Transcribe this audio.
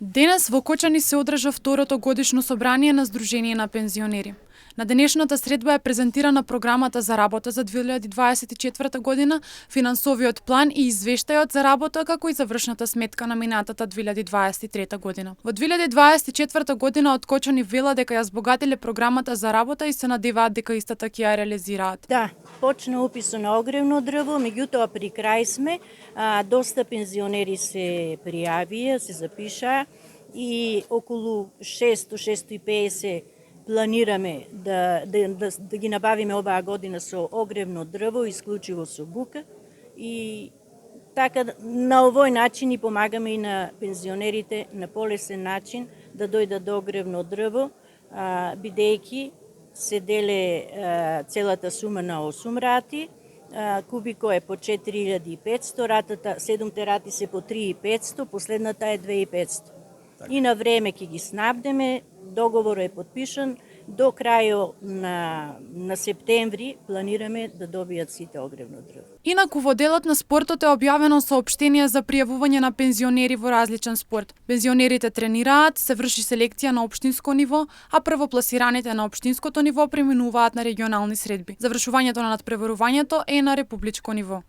Денес во Кочани се одржа второто годишно собрание на Сдружение на пензионери. На денешната средба е презентирана програмата за работа за 2024 година, финансовиот план и извештајот за работа, како и завршната сметка на минатата 2023 година. Во 2024 година од Кочани вела дека ја збогателе програмата за работа и се надеваат дека истата ќе ја реализираат. Да, почна уписот на огревно дрво, меѓутоа при крај сме, доста пензионери се пријавија, се запишаа и околу 600-650 планираме да ги набавиме оваа година со огревно дрво, исклучиво со бука, и така на овој начин и помагаме и на пензионерите на полесен начин да дојдат до огревно дрво, бидејќи се деле целата сума на 8 рати, кубико е по 4500, ратата, 7 рати се по 3500, последната е 2500. И на време ќе ги снабдеме, договорот е подпишан, до крајот на септември планираме да добијат сите огревно дрво. Инаку во делот на спортот е објавено соопштение за пријавување на пензионери во различен спорт. Пензионерите тренираат, се врши селекција на општинско ниво, а првопласираните на општинското ниво преминуваат на регионални средби. Завршувањето на надпреварувањето е на републичко ниво.